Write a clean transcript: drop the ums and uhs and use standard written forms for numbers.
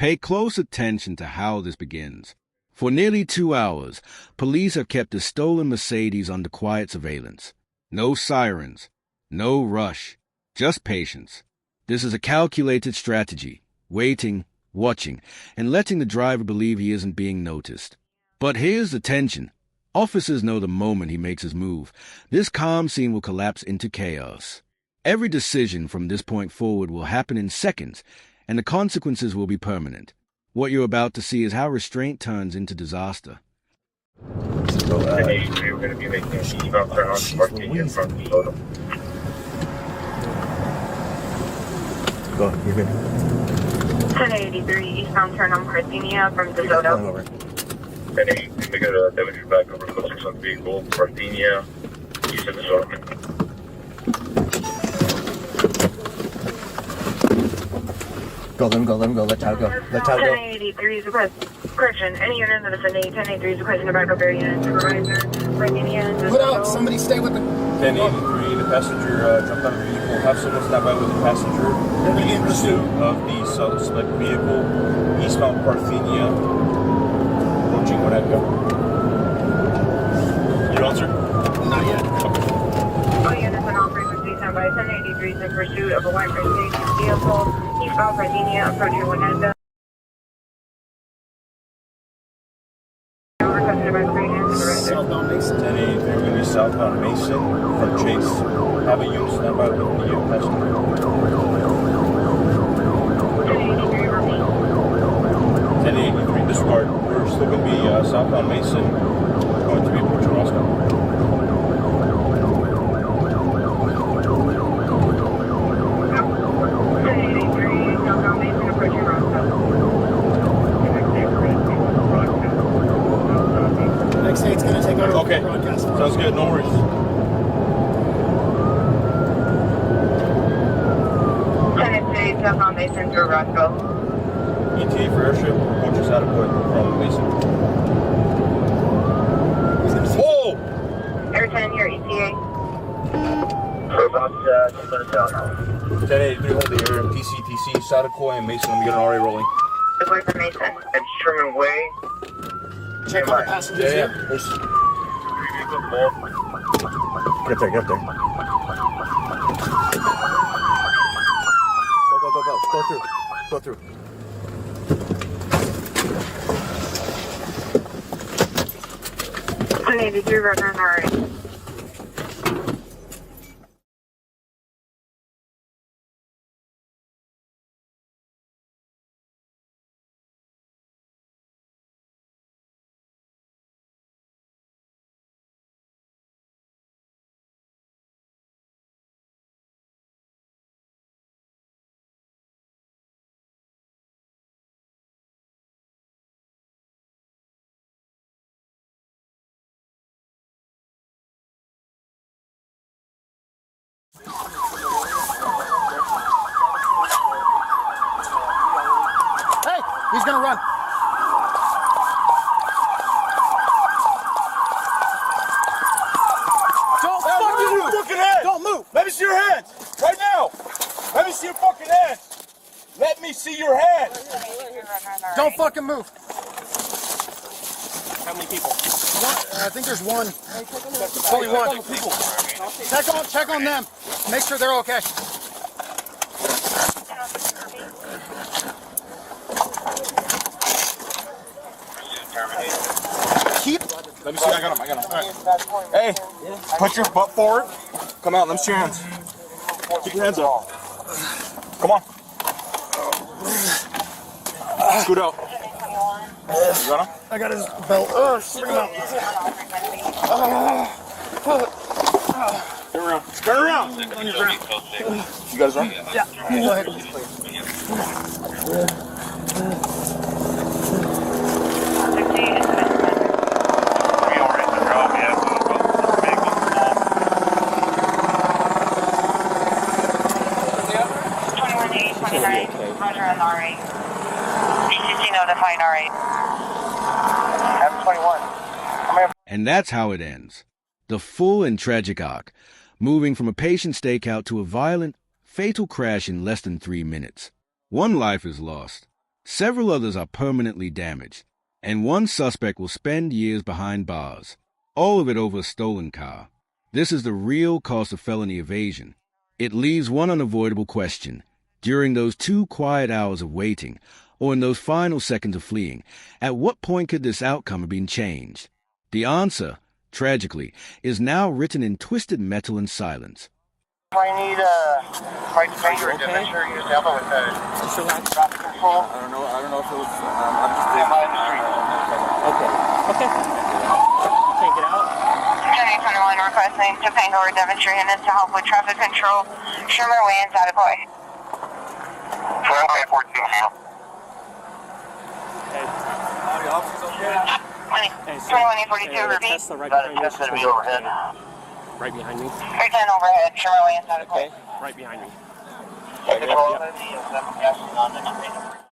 Pay close attention to how this begins. For nearly 2 hours, police have kept the stolen Mercedes under quiet surveillance. No sirens, no rush, just patience. This is a calculated strategy, waiting, watching, and letting the driver believe he isn't being noticed. But here's the tension. Officers know the moment he makes his move, this calm scene will collapse into chaos. Every decision from this point forward will happen in seconds, and the consequences will be permanent. What you're about to see is how restraint turns into disaster. So, we're going to be making a eastbound turn on Spartania from Soto. Go, you're good. 1083 eastbound turn on Parthenia from DeSoto. 1083, make a damage back over close 6 on vehicle, Parthenia, east of DeSoto. Let him go, let child go. Let child go. 1083 is request. Correction, any unit in the vicinity, 1083 is requesting a backup area. Supervisor, Parthenia, DeSoto. Put out, somebody stay with the... 1083, the passenger jumped out of the vehicle. Have someone stop by with the passenger. Be in pursuit of the select vehicle, eastbound Parthenia, approaching Winnetka. You answer? Not yet. Okay. All units and operators, please stand by. 1083 is in pursuit of a white Mercedes vehicle, eastbound Parthenia, approaching Winnetka. Southbound Mason. 1083, we're going to be southbound Mason from Chase. Have a unit stand by with the passenger. 1083 repeat. 1083, disregard. We're still going to be southbound Mason. We're going to be approaching Roscoe. 1083 southbound Mason, approaching Roscoe. Next day it's going to take over Okay, the broadcast. sounds good, no worries. 1083 southbound Mason through Roscoe. ETA for airstrip, approaches Saticoy from Mason. Whoa! Air 10, your ETA. For about 10 minutes out. 1083, hold the air. TC, Saticoy, and Mason. Let me get an RA rolling. Deploy for Mason. And Sherman Way. Check on the passengers Yeah, here. there's... Get up there. Go through. 1083 Reverend Larrea. Hey, he's going to run. Don't fucking move. Fucking hands! Don't move. Let me see your hands! Right now! Let me see your fucking hands! Let me see your hands! Don't fucking move. How many people? I think there's one. Only one. Check on them. Make sure they're okay. Keep. Let me see, I got him. All right. Hey, put your butt forward. Come out, let me see your hands. Keep your hands up. Come on. Scoot out. You got him? I got his belt. Bring him out. Turn around. Turn around. On your ground. You got his arm? Yeah. Go ahead. Roger on RA. PCC notifying RA. M21. And that's how it ends. The full and tragic arc, moving from a patient stakeout to a violent, fatal crash in less than 3 minutes. One life is lost, Several others are permanently damaged, and one suspect will spend years behind bars, all of it over a stolen car. This is the real cost of felony evasion. It leaves one unavoidable question. During those 2 quiet hours of waiting, or in those final seconds of fleeing, at what point could this outcome have been changed? The answer, tragically, is now written in twisted metal and silence. I need quite major adventure. Use the other with traffic control. I don't know if it was. I'm just leaving. Okay. You can't get out? 1021 requesting Topanga or Devonshire units to help with traffic control. Sherman Way and Saticoy. 12 14 now. Hey. Are the officers okay? Hey, sir. 2142, repeat. Tesla right behind you. That's going to be overhead. Right behind me. 310 overhead, Sherman Way and Saticoy. Okay. Right behind me. Control,